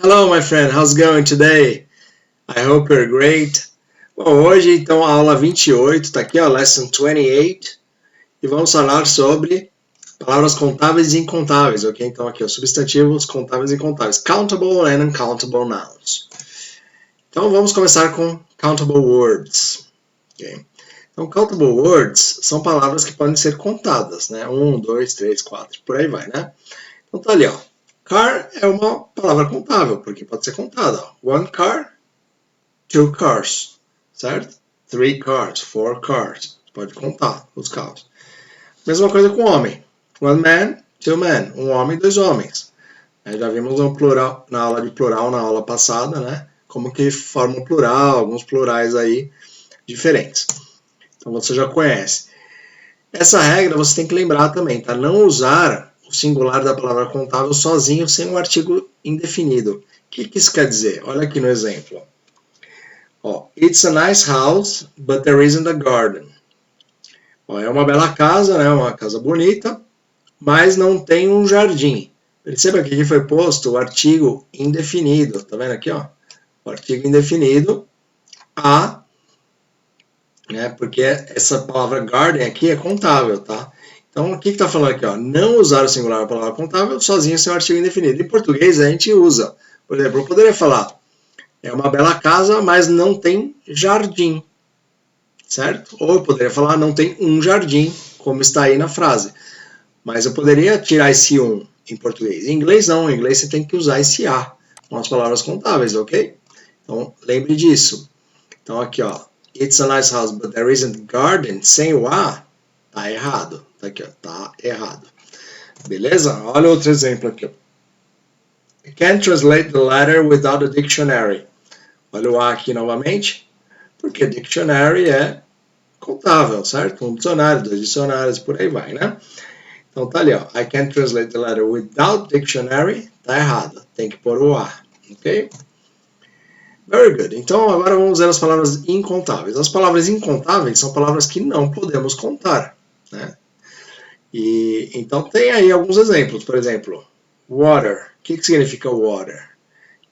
Hello, my friend. How's it going today? I hope you're great. Bom, hoje então a aula 28, tá aqui, ó, lesson 28, e vamos falar sobre palavras contáveis e incontáveis, ok? Então aqui, ó, substantivos contáveis e incontáveis, countable and uncountable nouns. Então vamos começar com countable words, ok? Então countable words são palavras que podem ser contadas, né? 1, 2, 3, 4, por aí vai, né? Então tá ali, ó. Car é uma palavra contável, porque pode ser contada, ó. One car, two cars, certo? Three cars, four cars. Pode contar os carros. Mesma coisa com homem. One man, two men. Um homem, dois homens. Já vimos no plural, na aula de plural, na aula passada, né? Como que forma o plural, alguns plurais aí diferentes. Então você já conhece. Essa regra você tem que lembrar também, tá? Não usar o singular da palavra contável sozinho sem um artigo indefinido. O que isso quer dizer? Olha aqui no exemplo. Ó, it's a nice house, but there isn't a garden. Ó, é uma bela casa, né? Uma casa bonita, mas não tem um jardim. Perceba que aqui foi posto o artigo indefinido. Tá vendo aqui, ó? O artigo indefinido, a, né? Porque essa palavra garden aqui é contável, tá? Então, o que está falando aqui? Ó? Não usar o singular da palavra contável sozinho sem o artigo indefinido. Em português, a gente usa. Por exemplo, eu poderia falar, é uma bela casa, mas não tem jardim. Certo? Ou eu poderia falar, não tem um jardim, como está aí na frase. Mas eu poderia tirar esse um em português. Em inglês, não. Em inglês, você tem que usar esse a com as palavras contáveis, ok? Então, lembre disso. Então, aqui, ó. It's a nice house, but there isn't garden. Sem o a, tá errado. Tá aqui, ó. Tá errado. Beleza? Olha outro exemplo aqui, ó. You can't translate the letter without a dictionary. Olha o a aqui novamente. Porque dictionary é contável, certo? Um dicionário, dois dicionários, por aí vai, né? Então tá ali, ó. I can't translate the letter without dictionary. Tá errado. Tem que pôr o a, ok? Very good. Então agora vamos ver as palavras incontáveis. As palavras incontáveis são palavras que não podemos contar, né? E então tem aí alguns exemplos. Por exemplo, water. O que significa water?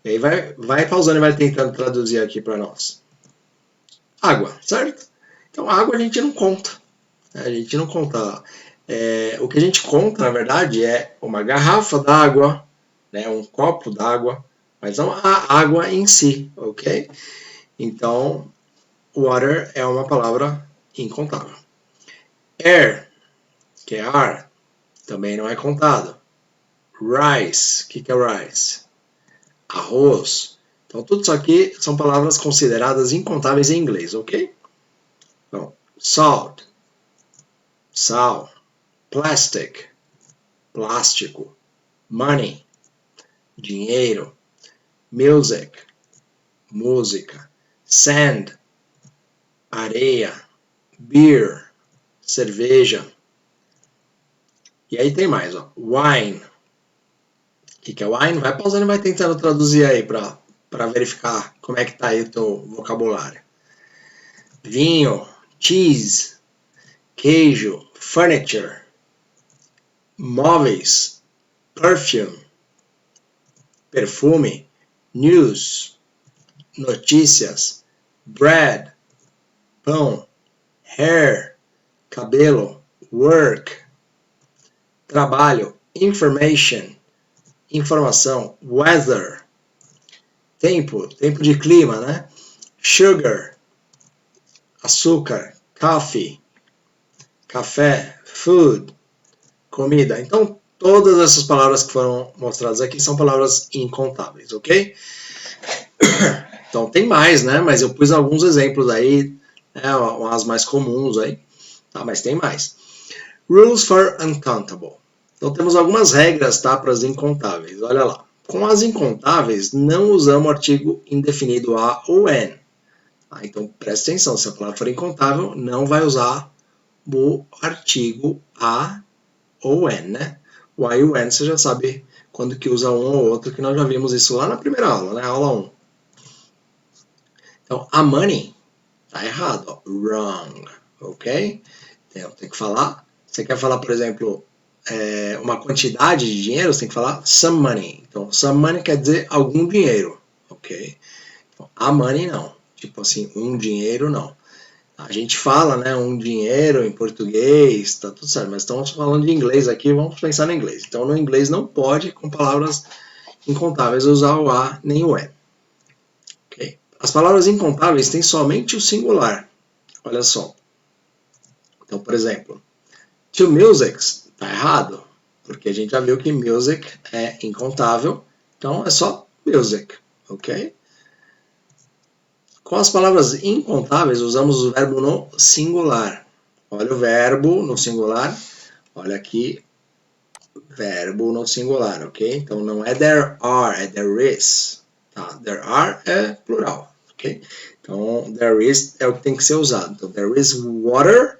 E aí vai pausando e vai tentando traduzir aqui para nós. Água, certo? Então água a gente não conta. A gente não conta. O que a gente conta, na verdade, é uma garrafa d'água, né, um copo d'água, mas não a água em si, ok? Então, water é uma palavra incontável. Air, que é ar, também não é contado. Rice, o que é rice? Arroz. Então, tudo isso aqui são palavras consideradas incontáveis em inglês, ok? Então, salt, sal. Plastic, plástico. Money, dinheiro. Music, música. Sand, areia. Beer, cerveja. E aí tem mais, ó. Wine. O que é wine? Vai pausando e vai tentando traduzir aí para verificar como é que tá aí o teu vocabulário. Vinho, cheese, queijo, furniture, móveis, perfume, perfume, news, notícias, bread, pão, hair, cabelo, work, trabalho, information, informação, weather, tempo de clima, né? Sugar, açúcar, coffee, café, food, comida. Então, todas essas palavras que foram mostradas aqui são palavras incontáveis, ok? Então, tem mais, né? Mas eu pus alguns exemplos aí, né? As mais comuns aí, tá? Mas tem mais. Rules for uncountable. Então, temos algumas regras, tá? Para as incontáveis. Olha lá. Com as incontáveis, não usamos o artigo indefinido a ou an. Então, presta atenção. Se a palavra for incontável, não vai usar o artigo a ou an, né? O a e o an, você já sabe quando que usa um ou outro, que nós já vimos isso lá na primeira aula, né? Aula 1. Então, a money tá errado, ó. Wrong, ok? Então, tem que falar. Você quer falar, por exemplo, uma quantidade de dinheiro, você tem que falar some money. Então, some money quer dizer algum dinheiro, ok? Então, a money não. Tipo assim, um dinheiro não. A gente fala, né, um dinheiro em português, tá tudo certo, mas estamos falando de inglês aqui, vamos pensar no inglês. Então, no inglês não pode, com palavras incontáveis, usar o a nem o é. Okay? As palavras incontáveis têm somente o singular. Olha só. Então, por exemplo, two musics, tá errado, porque a gente já viu que music é incontável, então é só music, ok? Com as palavras incontáveis, usamos o verbo no singular. Olha o verbo no singular, olha aqui, verbo no singular, ok? Então não é there are, é there is. Tá? There are é plural, ok? Então there is é o que tem que ser usado. Então there is water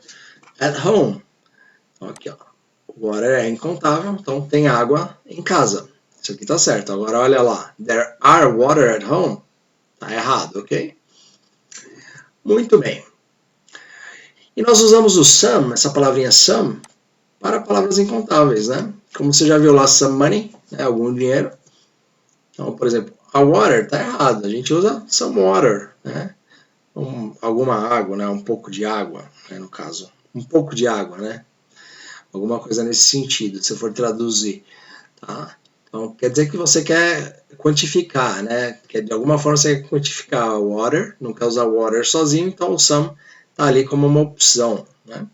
at home. Então, aqui, ó. Water é incontável, então tem água em casa. Isso aqui tá certo. Agora olha lá. There are water at home. Tá errado, ok? Muito bem. E nós usamos o some, essa palavrinha some, para palavras incontáveis, né? Como você já viu lá, some money, né? Algum dinheiro. Então, por exemplo, a water tá errado. A gente usa some water, né? Alguma água, né? Um pouco de água, né? No caso. Um pouco de água, né? Alguma coisa nesse sentido, se for traduzir. Tá? Então, quer dizer que você quer quantificar, né? Que de alguma forma você quer quantificar o water, não quer usar water sozinho, então o some está ali como uma opção, né?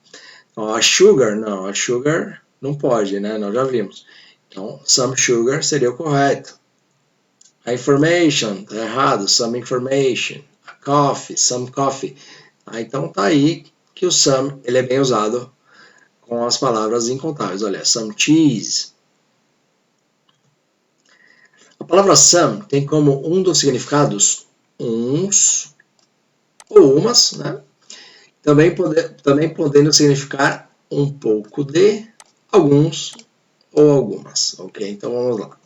Então, a sugar, não, a sugar não pode, né? Nós já vimos. Então, some sugar seria o correto. A information, tá errado, some information. A coffee, some coffee. Então, tá aí que o some, ele é bem usado com as palavras incontáveis. Olha, some cheese. A palavra some tem como um dos significados uns ou umas, né? Também podendo significar um pouco de, alguns ou algumas, ok? Então vamos lá.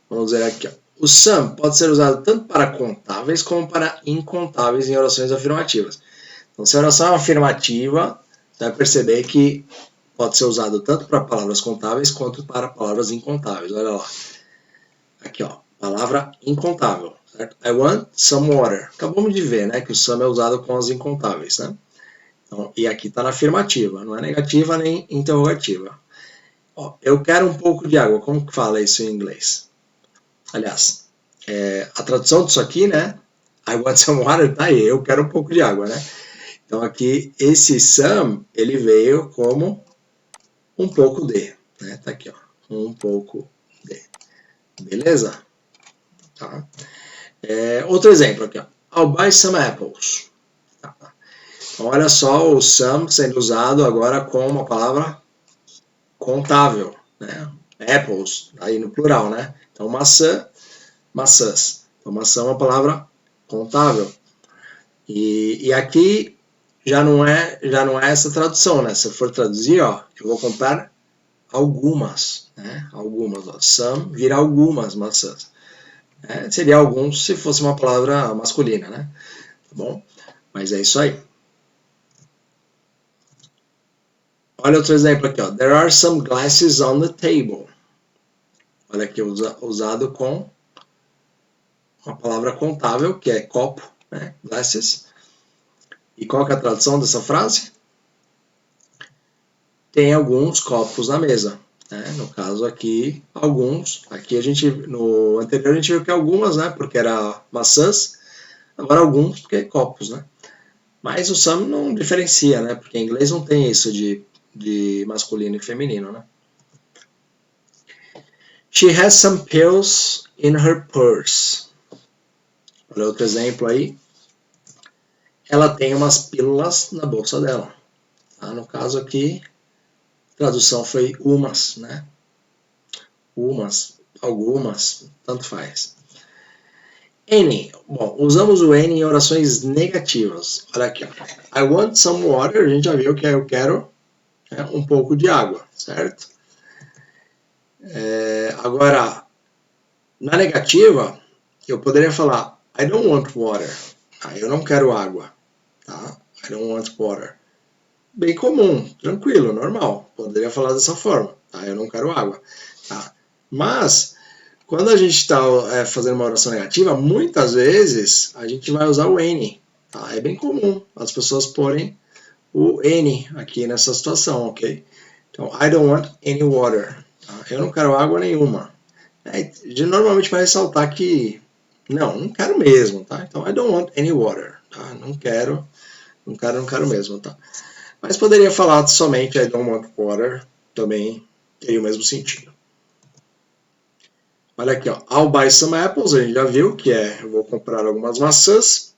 Vamos ver aqui, ó. O some pode ser usado tanto para contáveis como para incontáveis em orações afirmativas. Então, se a oração é afirmativa, você vai perceber que pode ser usado tanto para palavras contáveis quanto para palavras incontáveis. Olha lá. Aqui, ó, palavra incontável, certo? I want some water. Acabamos de ver, né, que o some é usado com as incontáveis, né? Então, e aqui está na afirmativa, não é negativa nem interrogativa. Ó, eu quero um pouco de água. Como que fala isso em inglês? Aliás, a tradução disso aqui, né? I want some water, tá aí, eu quero um pouco de água, né? Então aqui, esse some, ele veio como um pouco de, né? Tá aqui, ó, um pouco de. Beleza? Tá? Outro exemplo aqui, ó. I'll buy some apples. Tá. Então, olha só o some sendo usado agora com uma palavra contável, né? Apples, aí no plural, né? Então, maçã, maçãs. Então, maçã é uma palavra contável. E aqui já não é essa tradução, né? Se eu for traduzir, ó, eu vou comprar algumas, né? Algumas, ó. Some vira algumas maçãs. Seria alguns se fosse uma palavra masculina, né? Tá bom? Mas é isso aí. Olha outro exemplo aqui, ó. There are some glasses on the table. Olha aqui, usado com uma palavra contável, que é copo, né? Glasses. E qual que é a tradução dessa frase? Tem alguns copos na mesa. Né? No caso aqui, alguns. Aqui a gente, no anterior a gente viu que algumas, né? Porque era maçãs. Agora alguns, porque é copos, né? Mas o some não diferencia, né? Porque em inglês não tem isso de masculino e feminino, né? She has some pills in her purse. Olha outro exemplo aí. Ela tem umas pílulas na bolsa dela. Tá? No caso aqui, a tradução foi umas, né? Umas, algumas, tanto faz. Any. Bom, usamos o any em orações negativas. Olha aqui, ó. I want some water. A gente já viu que eu quero um pouco de água, certo? Agora, na negativa, eu poderia falar I don't want water. Eu não quero água. Tá? I don't want water. Bem comum, tranquilo, normal. Poderia falar dessa forma. tá? Eu não quero água, tá? Mas, quando a gente está fazendo uma oração negativa, muitas vezes a gente vai usar o N, tá? É bem comum as pessoas porem o N aqui nessa situação, ok? Então, I don't want any water. Tá? Eu não quero água nenhuma. Normalmente vai ressaltar que não quero mesmo, tá? Então, I don't want any water, tá? Não quero mesmo, tá? Mas poderia falar somente I don't want water, também teria o mesmo sentido. Olha aqui, ó. I'll buy some apples, a gente já viu que eu vou comprar algumas maçãs.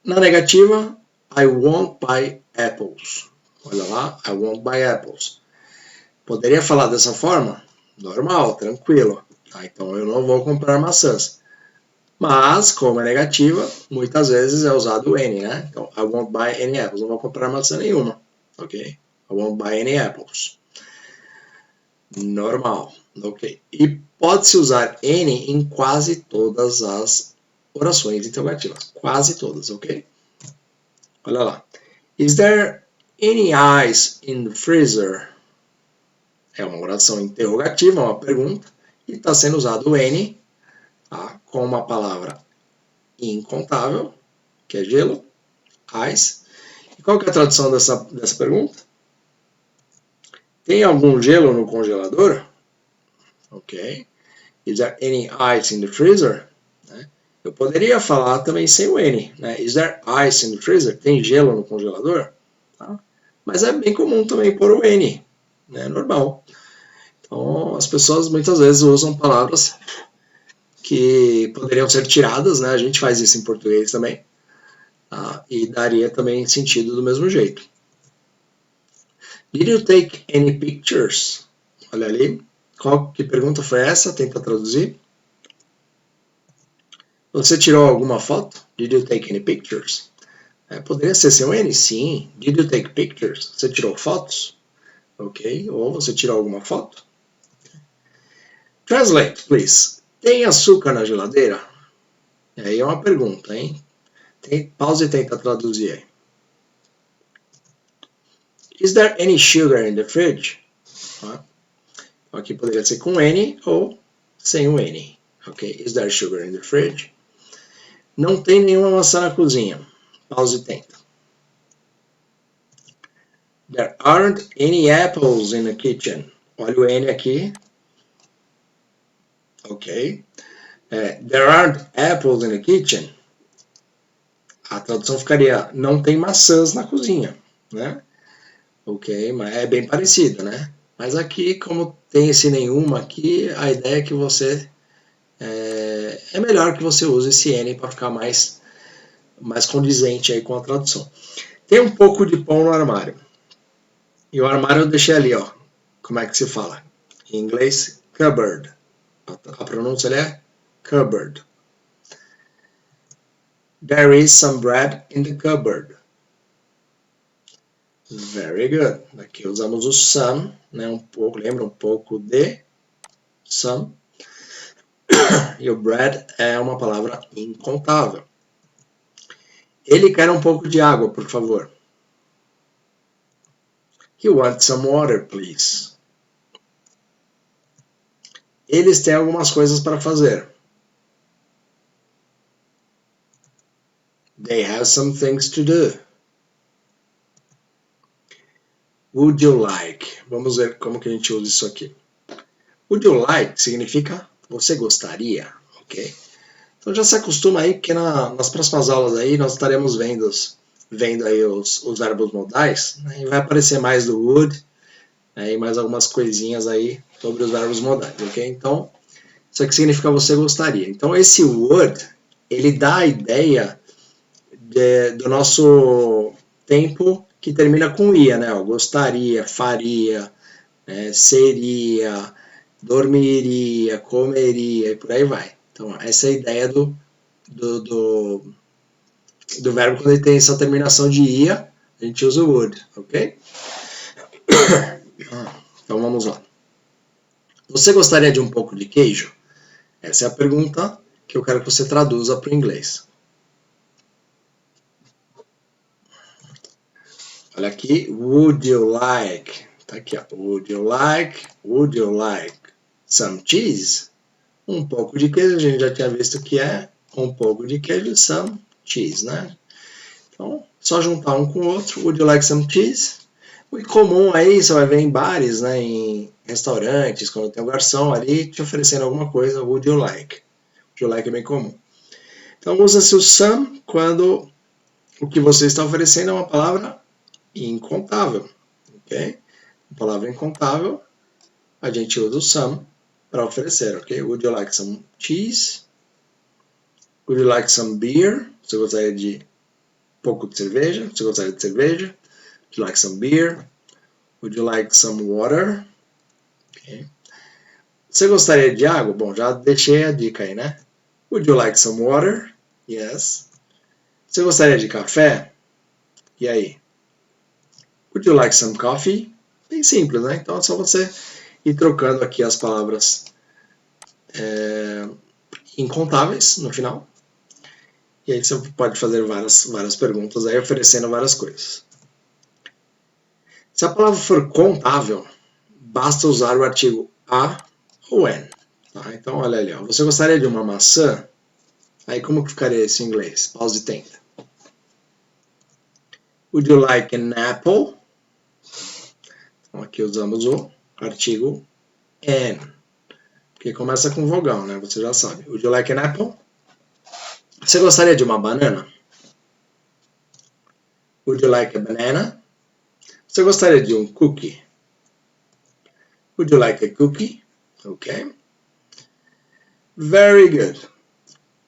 Na negativa, I won't buy apples. Olha lá, I won't buy apples. Poderia falar dessa forma? Normal, tranquilo. Tá? Então eu não vou comprar maçãs. Mas, como é negativa, muitas vezes é usado o N, né? Então, I won't buy any apples. Não vou comprar maçã nenhuma. Ok? I won't buy any apples. Normal. Ok? E pode-se usar N em quase todas as orações interrogativas. Quase todas, ok? Olha lá. Is there any ice in the freezer? É uma oração interrogativa, uma pergunta, e está sendo usado o N, tá, com uma palavra incontável, que é gelo, ice. E qual que é a tradução dessa pergunta? Tem algum gelo no congelador? Ok. Is there any ice in the freezer? Eu poderia falar também sem o N, né? Is there ice in the freezer? Tem gelo no congelador? Tá? Mas é bem comum também pôr o N, né? Normal. Então, as pessoas muitas vezes usam palavras que poderiam ser tiradas, né? A gente faz isso em português também, tá? E daria também sentido do mesmo jeito. Did you take any pictures? Olha ali. Que pergunta foi essa? Tenta traduzir. Você tirou alguma foto? Did you take any pictures? Poderia ser sem o N? Sim. Did you take pictures? Você tirou fotos? Ok. Ou você tirou alguma foto? Translate, please. Tem açúcar na geladeira? E aí é uma pergunta, hein? Pausa e tenta traduzir aí. Is there any sugar in the fridge? Aqui poderia ser com N ou sem o N. Ok? Is there sugar in the fridge? Não tem nenhuma maçã na cozinha. Pausa e tenta. There aren't any apples in the kitchen. Olha o N aqui. Ok. There aren't apples in the kitchen. A tradução ficaria, não tem maçãs na cozinha, né? Ok, mas é bem parecido, né? Mas aqui, como tem esse nenhuma aqui, a ideia é que você... É melhor que você use esse N para ficar mais condizente aí com a tradução. Tem um pouco de pão no armário. E o armário eu deixei ali, ó. Como é que se fala? Em inglês, cupboard. A pronúncia é cupboard. There is some bread in the cupboard. Very good. Aqui usamos o some, né? Lembra um pouco de some. E o bread é uma palavra incontável. Ele quer um pouco de água, por favor. He wants some water, please. Eles têm algumas coisas para fazer. They have some things to do. Would you like? Vamos ver como que a gente usa isso aqui. Would you like significa você gostaria, ok? Então já se acostuma aí, porque nas próximas aulas aí nós estaremos vendo aí os verbos modais, né? E vai aparecer mais do would, né? E mais algumas coisinhas aí sobre os verbos modais, ok? Então, isso aqui significa você gostaria. Então esse would, ele dá a ideia do nosso tempo que termina com ia, né? Gostaria, faria, seria, dormiria, comeria e por aí vai. Então essa é a ideia do verbo quando ele tem essa terminação de ia, a gente usa o would, ok? Então vamos lá. Você gostaria de um pouco de queijo? Essa é a pergunta que eu quero que você traduza para o inglês. Olha aqui, would you like? Tá aqui, ó. Would you like some cheese? Um pouco de queijo, a gente já tinha visto que é um pouco de queijo, some cheese, né? Então, só juntar um com o outro. Would you like some cheese? O comum aí, você vai ver em bares, né, em restaurantes, quando tem um garçom ali te oferecendo alguma coisa, would you like? Would you like é bem comum. Então, usa-se o some quando o que você está oferecendo é uma palavra incontável, ok? A palavra incontável, a gente usa o some para oferecer, ok? Would you like some cheese? Would you like some beer? Você gostaria de pouco de cerveja? Você gostaria de cerveja? Would you like some beer? Would you like some water? Okay. Você gostaria de água? Bom, já deixei a dica aí, né? Would you like some water? Yes. Você gostaria de café? E aí? Would you like some coffee? Bem simples, né? Então é só você ir trocando aqui as palavras incontáveis no final. E aí você pode fazer várias perguntas aí, oferecendo várias coisas. Se a palavra for contável, basta usar o artigo a ou an. Tá? Então, olha ali, ó. Você gostaria de uma maçã? Aí, como que ficaria isso em inglês? Pause e tenta. Would you like an apple? Então, aqui usamos o artigo an, que começa com vogal, né? Você já sabe. Would you like an apple? Você gostaria de uma banana? Would you like a banana? Você gostaria de um cookie? Would you like a cookie? Ok. Very good.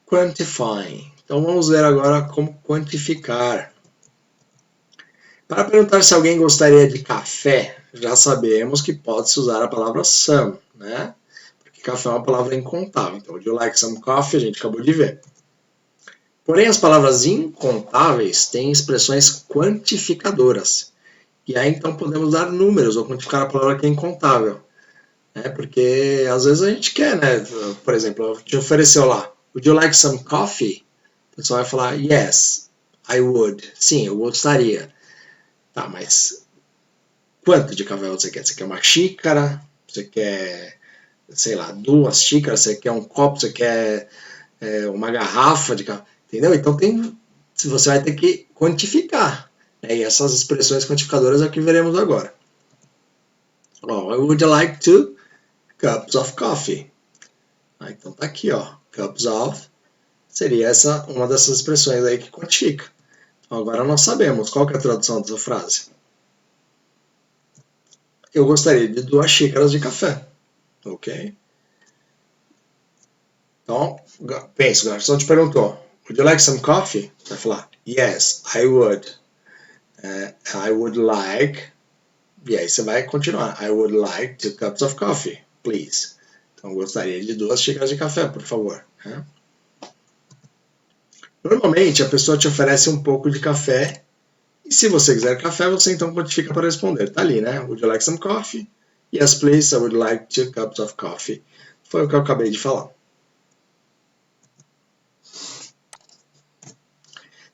Quantifying. Então vamos ver agora como quantificar. Para perguntar se alguém gostaria de café, já sabemos que pode-se usar a palavra some, né? Porque café é uma palavra incontável. Então, would you like some coffee? A gente acabou de ver. Porém, as palavras incontáveis têm expressões quantificadoras. E aí, então, podemos dar números ou quantificar a palavra que é incontável. Porque, às vezes, a gente quer, né? Por exemplo, te ofereceu lá, would you like some coffee? O pessoal vai falar, yes, I would. Sim, eu gostaria. Tá, mas quanto de café você quer? Você quer uma xícara? Você quer, sei lá, 2 xícaras? Você quer um copo? Você quer uma garrafa de café? Entendeu? Então você vai ter que quantificar. Né? E essas expressões quantificadoras é o que veremos agora. Oh, I would like 2 cups of coffee. Então tá aqui, ó. Cups of seria uma dessas expressões aí que quantifica. Então, agora nós sabemos qual que é a tradução dessa frase. Eu gostaria de 2 xícaras de café. Ok? Então, pensa, o garçom te perguntou, would you like some coffee? Você vai falar, yes, I would. I would like. E aí você vai continuar. I would like 2 cups of coffee, please. Então, gostaria de 2 xícaras de café, por favor. Normalmente, a pessoa te oferece um pouco de café. E se você quiser café, você então quantifica para responder. Tá ali, né? Would you like some coffee? Yes, please, I would like 2 cups of coffee. Foi o que eu acabei de falar.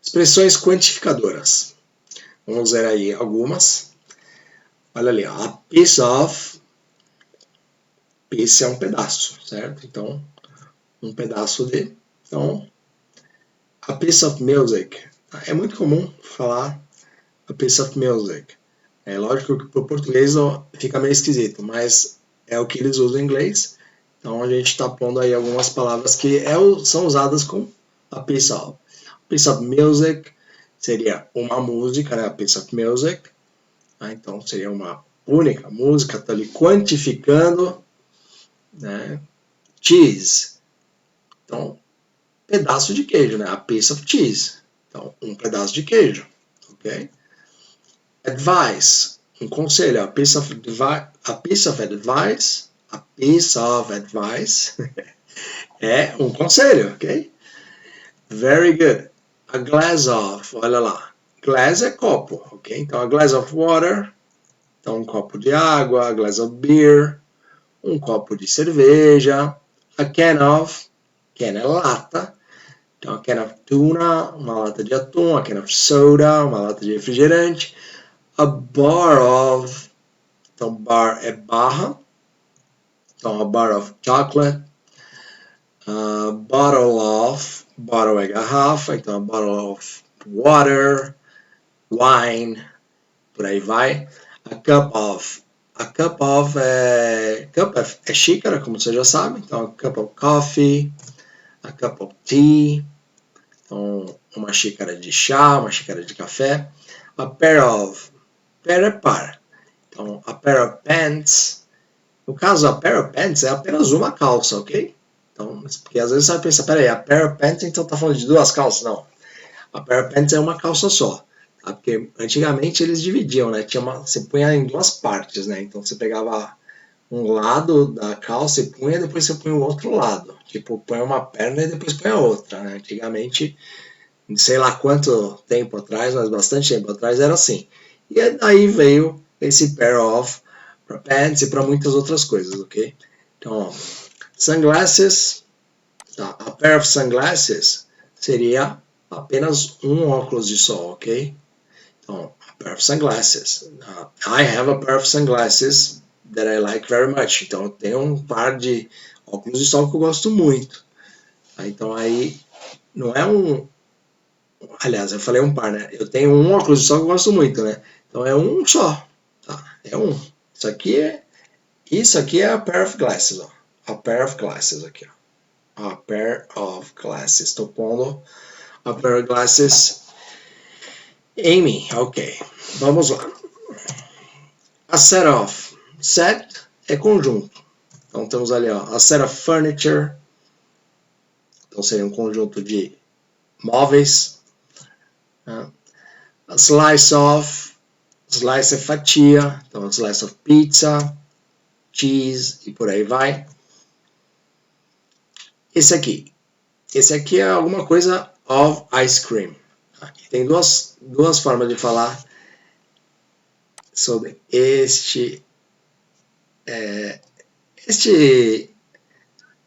Expressões quantificadoras. Vamos ver aí algumas. Olha ali, ó. A piece of. Piece é um pedaço, certo? Então, um pedaço de. Então, a piece of music. É muito comum falar a piece of music. É lógico que para o português fica meio esquisito, mas é o que eles usam em inglês. Então, a gente está pondo aí algumas palavras que são usadas com a piece of. A piece of music seria uma música, né? A piece of music. Então, seria uma única música, está ali quantificando, né? Cheese. Então, pedaço de queijo, né? A piece of cheese. Então, um pedaço de queijo, ok? Advice, um conselho, a piece of advice é um conselho, ok? Very good. A glass of, olha lá. Glass é copo, ok? Então, a glass of water, então um copo de água, a glass of beer, um copo de cerveja, a can of, can é lata, então a can of tuna, uma lata de atum, a can of soda, uma lata de refrigerante, a bar of, Então, bar é barra. Então, a bar of chocolate. Bottle é garrafa. Então, a bottle of water, wine, por aí vai. A cup of é xícara, como você já sabe. Então, a cup of coffee, a cup of tea. Então, uma xícara de chá, uma xícara de café. A pair é par. Então, a pair of pants. No caso, a pair of pants é apenas uma calça, ok? Então, porque às vezes você vai pensar, peraí, a pair of pants então tá falando de duas calças? Não. A pair of pants é uma calça só. Tá? Porque antigamente eles dividiam, né? Você punha em duas partes, né? Então você pegava um lado da calça e punha, depois você punha o outro lado. Tipo, põe uma perna e depois põe a outra, né? Antigamente, sei lá quanto tempo atrás, mas bastante tempo atrás era assim. E aí veio esse pair of para pants e para muitas outras coisas, ok? Então, ó, sunglasses, tá? A pair of sunglasses seria apenas um óculos de sol, ok? Então, a pair of sunglasses. I have a pair of sunglasses that I like very much. Então, eu tenho um par de óculos de sol que eu gosto muito. Então, aí, não é um... Aliás, eu falei um par, né? Eu tenho um óculos de sol que eu gosto muito, né? Então, é um só. Tá? É um. Isso aqui é a pair of glasses, ó. A pair of glasses aqui, ó. A pair of glasses. Estou pondo a pair of glasses em mim. Ok. Vamos lá. A set of. Set é conjunto. Então temos ali, ó, a set of furniture. Então seria um conjunto de móveis. A slice of. Slice é fatia. Então a slice of pizza, cheese e por aí vai. Esse aqui é alguma coisa of ice cream. Tem duas formas de falar sobre este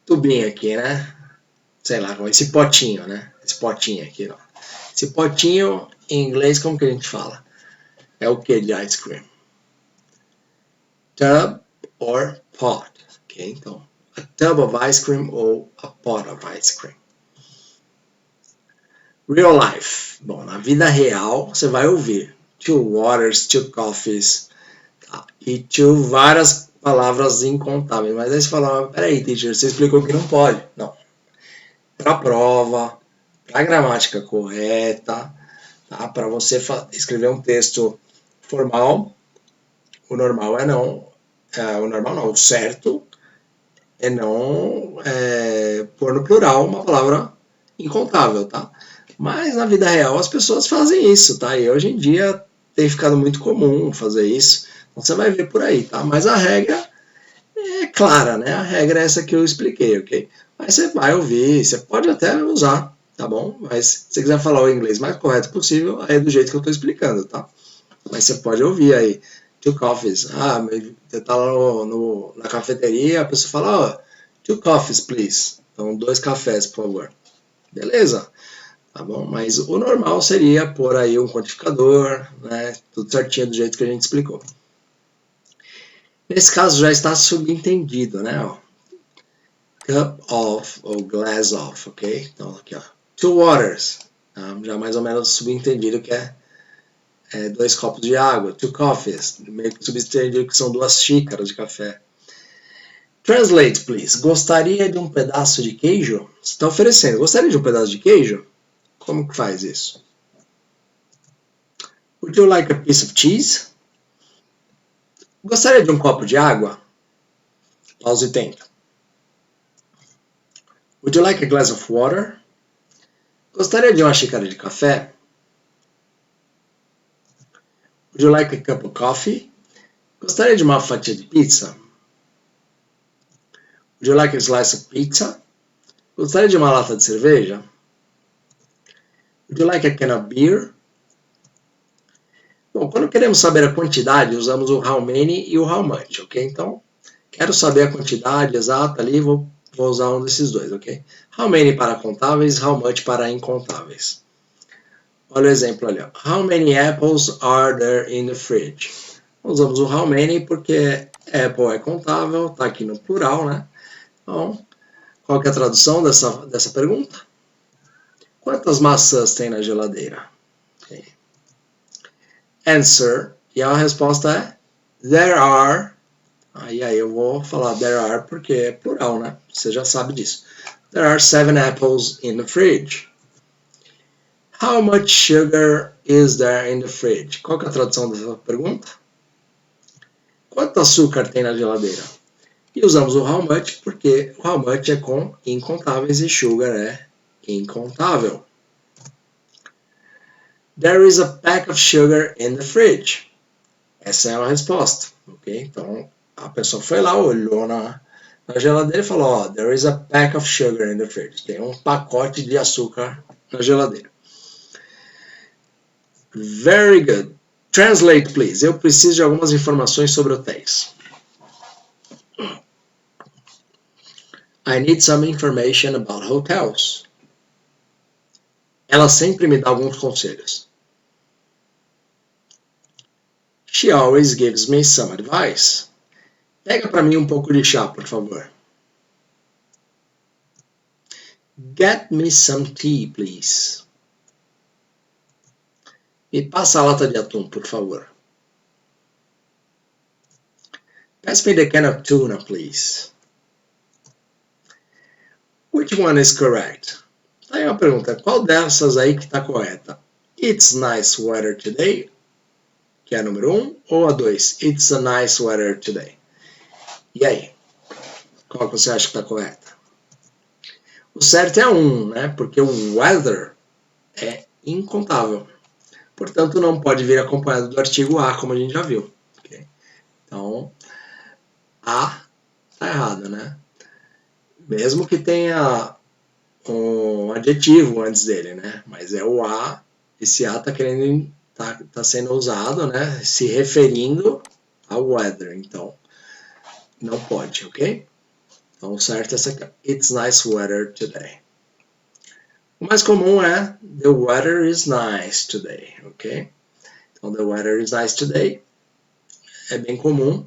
tubinho aqui, né? Sei lá, esse potinho, né? Esse potinho aqui, ó. Esse potinho, em inglês, como que a gente fala? É o que de ice cream? Tub or pot. Ok? Então, a tub of ice cream ou a pot of ice cream. Real life. Bom, na vida real, você vai ouvir two waters, two coffees, tá? E two várias palavras incontáveis. Mas aí você fala, peraí, teacher, você explicou que não pode. Não. Para prova, para gramática correta, tá? Para você escrever um texto formal, o normal é não, o normal não, o certo é não pôr no plural uma palavra incontável, tá? Mas na vida real as pessoas fazem isso, tá? E hoje em dia tem ficado muito comum fazer isso. Então você vai ver por aí, tá? Mas a regra é clara, né? A regra é essa que eu expliquei, ok? Mas você vai ouvir, você pode até usar, tá bom? Mas se você quiser falar o inglês mais correto possível, aí é do jeito que eu estou explicando, tá? Mas você pode ouvir aí, two coffees. Ah, você tá lá na cafeteria, a pessoa fala, ó, two coffees, please. Então, 2 cafés, por favor. Beleza? Tá bom? Mas o normal seria pôr aí um quantificador, né? Tudo certinho do jeito que a gente explicou. Nesse caso já está subentendido, né? Ó. Cup of ou glass of, ok? Então aqui, ó. Two waters. Tá? Já mais ou menos subentendido que é 2 copos de água. Two coffees. Meio que subentendido que são 2 xícaras de café. Translate, please. Gostaria de um pedaço de queijo? Você está oferecendo. Gostaria de um pedaço de queijo? Como que faz isso? Would you like a piece of cheese? Gostaria de um copo de água? Pause e tenta. Would you like a glass of water? Gostaria de uma xícara de café? Would you like a cup of coffee? Gostaria de uma fatia de pizza? Would you like a slice of pizza? Gostaria de uma lata de cerveja? Would you like a can of beer? Bom, quando queremos saber a quantidade, usamos o how many e o how much, ok? Então, quero saber a quantidade exata ali, vou usar um desses dois, ok? How many para contáveis, how much para incontáveis. Olha o exemplo ali, ó. How many apples are there in the fridge? Usamos o how many porque apple é contável, está aqui no plural, né? Então, qual que é a tradução dessa pergunta? Quantas maçãs tem na geladeira? Okay. Answer. E a resposta é there are. Aí eu vou falar there are porque é plural, né? Você já sabe disso. There are 7 apples in the fridge. How much sugar is there in the fridge? Qual que é a tradução dessa pergunta? Quanto açúcar tem na geladeira? E usamos o how much porque o how much é com incontáveis e sugar é incontável. There is a pack of sugar in the fridge. Essa é a resposta, ok? Então, a pessoa foi lá, olhou na geladeira e falou, ó, there is a pack of sugar in the fridge. Tem um pacote de açúcar na geladeira. Very good. Translate, please. Eu preciso de algumas informações sobre hotéis. I need some information about hotels. Ela sempre me dá alguns conselhos. She always gives me some advice. Pega para mim um pouco de chá, por favor. Get me some tea, please. Me passa a lata de atum, por favor. Pass me the can of tuna, please. Which one is correct? Aí uma pergunta, qual dessas aí que está correta? It's nice weather today, que é a número 1, ou a 2? It's a nice weather today. E aí? Qual que você acha que está correta? O certo é a 1, né? Porque o weather é incontável. Portanto, não pode vir acompanhado do artigo a, como a gente já viu. Okay? Então, a está errado, né? Mesmo que tenha um adjetivo antes dele, né? Mas é o a, esse a tá sendo usado, né? Se referindo ao weather, então não pode, ok? Então o certo é essa aqui. It's nice weather today. O mais comum é the weather is nice today, ok? Então the weather is nice today é bem comum.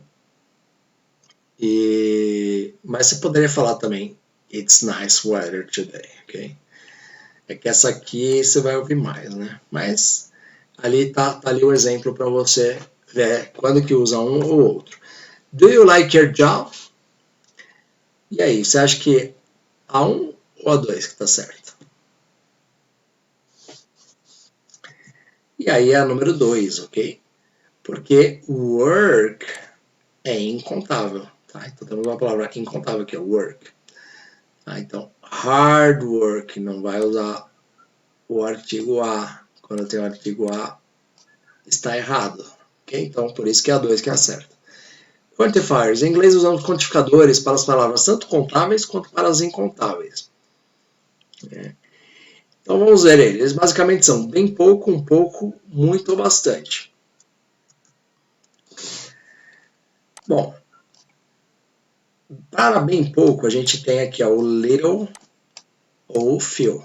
Mas você poderia falar também it's nice weather today, ok? É que essa aqui você vai ouvir mais, né? Mas ali tá ali o exemplo para você ver quando que usa um ou outro. Do you like your job? E aí, você acha que a 1 ou a 2 que está certo? E aí é a número 2, ok? Porque work é incontável, tá? Então temos uma palavra incontável que é work. Tá? Então, hard work não vai usar o artigo a. Quando tem o artigo a, está errado. Okay? Então, por isso que é a 2 que é a certa. Quantifiers. Em inglês usamos quantificadores para as palavras tanto contáveis quanto para as incontáveis. Então vamos ver eles. Eles basicamente são bem pouco, um pouco, muito ou bastante. Bom, para bem pouco a gente tem aqui ó, o little ou few.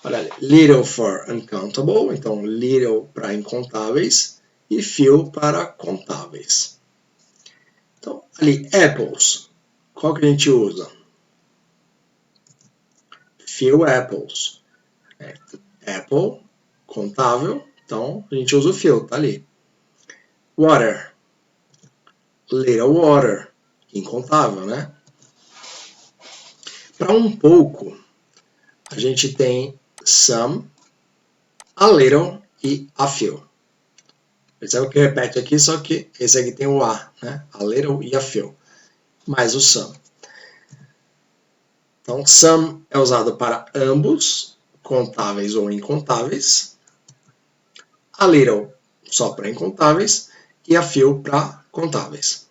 Olha ali, little for uncountable, então little para incontáveis e few para contáveis. Então, ali, apples. Qual que a gente usa? Few apples. Apple, contável, então a gente usa o few, tá ali. Water. Little water. Incontável, né? Para um pouco, a gente tem some, a little e a few. Percebe que repete aqui, só que esse aqui tem o a, né? A little e a few. Mais o some. Então, some é usado para ambos, contáveis ou incontáveis. A little só para incontáveis e a few para contáveis.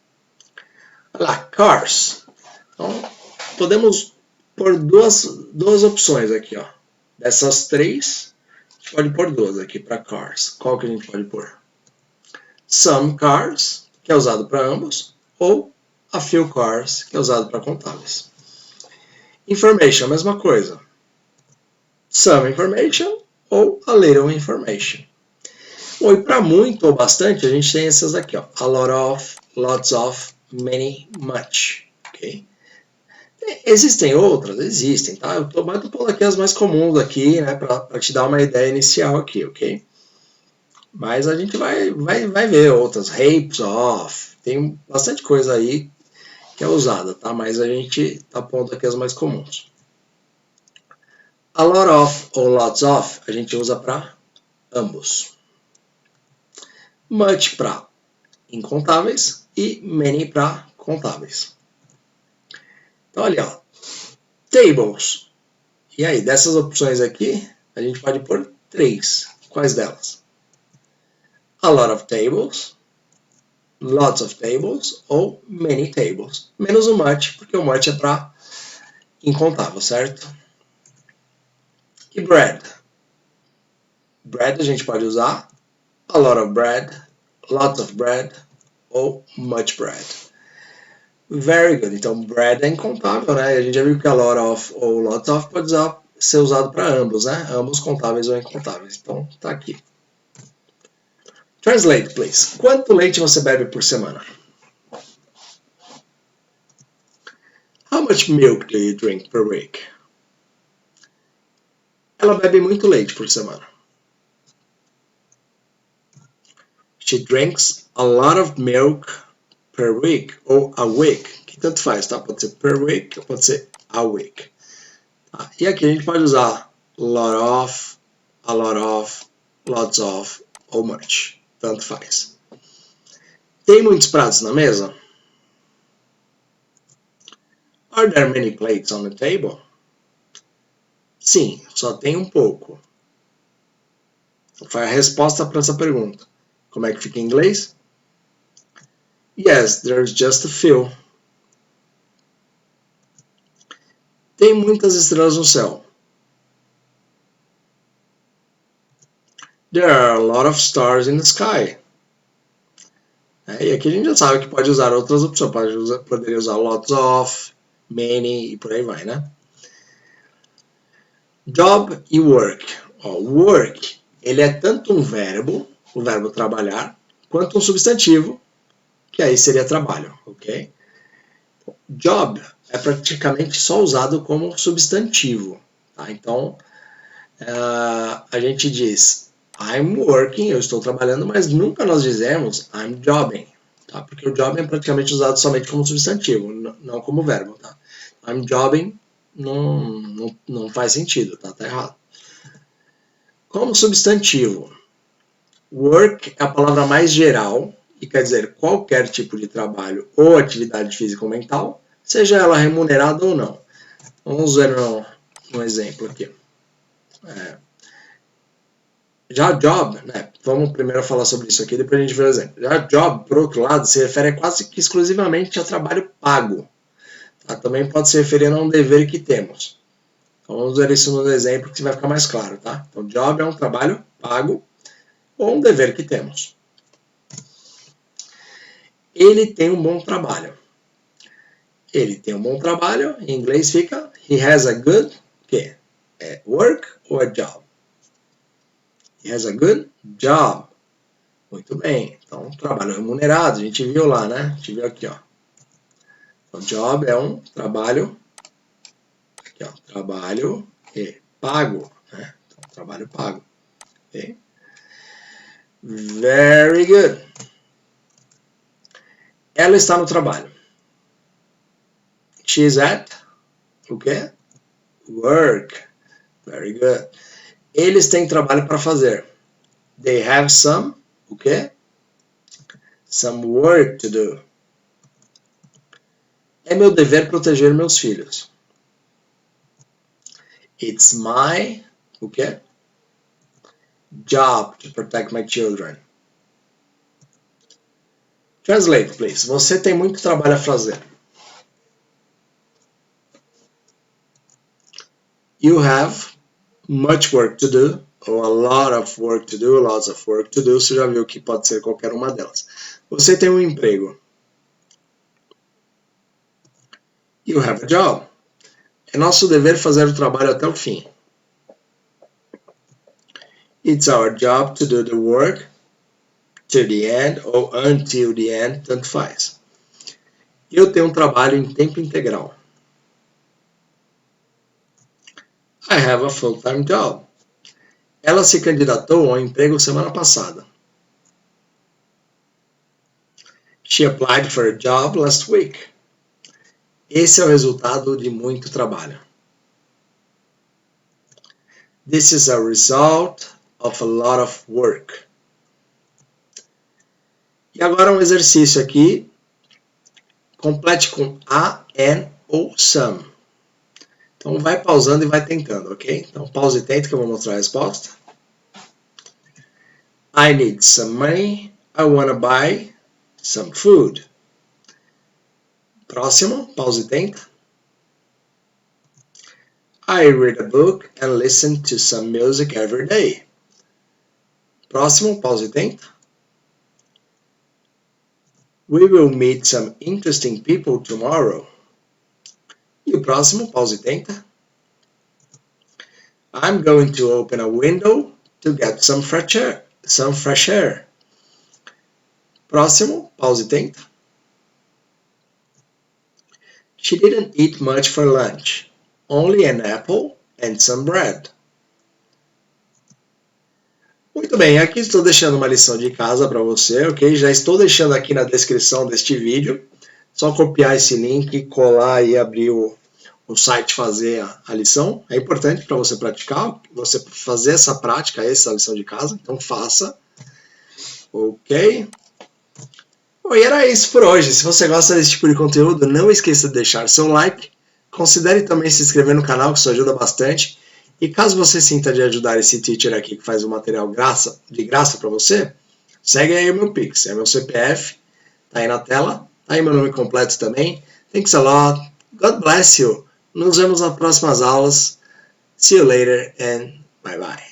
Olha lá, cars. Então, podemos pôr duas opções aqui, ó. Dessas 3, a gente pode pôr 2 aqui para cars. Qual que a gente pode pôr? Some cars, que é usado para ambos, ou a few cars, que é usado para contáveis. Information, a mesma coisa. Some information ou a little information. Bom, e para muito ou bastante, a gente tem essas aqui, ó. A lot of, lots of, many, much. Ok? Existem outras? Existem, tá? Eu tô pondo aqui as mais comuns aqui, né? Para te dar uma ideia inicial aqui, ok? Mas a gente vai ver outras. Heaps of. Tem bastante coisa aí que é usada, tá? Mas a gente tá pondo aqui as mais comuns. A lot of ou lots of a gente usa para ambos. Much para incontáveis e many para contáveis. Então, olha, ó, tables. E aí, dessas opções aqui, a gente pode pôr 3. Quais delas? A lot of tables, lots of tables ou many tables. Menos o much, porque o much é para incontável, certo? E bread. Bread a gente pode usar a lot of bread, lots of bread ou much bread. Very good. Então, bread é incontável, né? A gente já viu que a lot of ou lots of pode ser usado para ambos, né? Ambos contáveis ou incontáveis. Então, tá aqui. Translate, please. Quanto leite você bebe por semana? How much milk do you drink per week? Ela bebe muito leite por semana. She drinks a lot of milk per week ou a week, que tanto faz, tá? Pode ser per week ou pode ser a week. Tá? E aqui a gente pode usar lot of, a lot of, lots of ou much, tanto faz. Tem muitos pratos na mesa? Are there many plates on the table? Sim, só tem um pouco. Foi a resposta para essa pergunta. Como é que fica em inglês? Yes, there's just a few. Tem muitas estrelas no céu. There are a lot of stars in the sky. E aqui a gente já sabe que pode usar outras opções. Poderia usar lots of, many e por aí vai, né? Job e work. Ó, work, ele é tanto um verbo, o verbo trabalhar, quanto um substantivo, que aí seria trabalho, ok? Job é praticamente só usado como substantivo, tá? Então, a gente diz I'm working, eu estou trabalhando, mas nunca nós dizemos I'm jobbing, tá? Porque o job é praticamente usado somente como substantivo, não como verbo, tá? I'm jobbing não faz sentido, tá? Tá errado. Como substantivo, work é a palavra mais geral e quer dizer qualquer tipo de trabalho ou atividade física ou mental, seja ela remunerada ou não. Vamos ver um exemplo aqui. Já job, né? Vamos primeiro falar sobre isso aqui, depois a gente vê o exemplo. Já job, por outro lado, se refere quase que exclusivamente a trabalho pago. Tá? Também pode se referir a um dever que temos. Então vamos ver isso no exemplo que vai ficar mais claro, tá? Então job é um trabalho pago ou um dever que temos. Ele tem um bom trabalho. Ele tem um bom trabalho, em inglês fica he has a good, que é work ou a job. He has a good job. Muito bem. Então, trabalho remunerado, a gente viu lá, né? A gente viu aqui, ó. Então, job é um trabalho, aqui, ó, trabalho pago, né? Então, trabalho pago. Ok? Very good. Ela está no trabalho. She's at, o quê? Work. Very good. Eles têm trabalho para fazer. They have some, o quê? Some work to do. É meu dever proteger meus filhos. It's my, o quê? Job to protect my children. Translate, please. Você tem muito trabalho a fazer. You have much work to do, ou a lot of work to do, lots of work to do. Você já viu que pode ser qualquer uma delas. Você tem um emprego. You have a job. É nosso dever fazer o trabalho até o fim. It's our job to do the work after the end ou until the end, tanto faz. Eu tenho um trabalho em tempo integral. I have a full-time job. Ela se candidatou ao emprego semana passada. She applied for a job last week. Esse é o resultado de muito trabalho. This is a result of a lot of work. E agora um exercício aqui. Complete com a, an ou some. Então vai pausando e vai tentando, ok? Então pausa e tenta que eu vou mostrar a resposta. I need some money. I want to buy some food. Próximo, pausa e tenta. I read a book and listen to some music every day. Próximo, pausa e tenta. We will meet some interesting people tomorrow. E o próximo, pausa e tenta. I'm going to open a window to get some fresh air. Próximo, pausa e tenta. She didn't eat much for lunch. Only an apple and some bread. Muito bem, aqui estou deixando uma lição de casa para você, ok? Já estou deixando aqui na descrição deste vídeo. Só copiar esse link, colar e abrir o site, fazer a lição. É importante para você praticar, você fazer essa prática, essa lição de casa. Então faça. Ok? Bom, e era isso por hoje. Se você gosta desse tipo de conteúdo, não esqueça de deixar seu like. Considere também se inscrever no canal, que isso ajuda bastante. E caso você sinta de ajudar esse teacher aqui que faz o material de graça para você, segue aí o meu Pix, é meu CPF, tá aí na tela, tá aí meu nome completo também. Thanks a lot, God bless you, nos vemos nas próximas aulas, see you later and bye bye.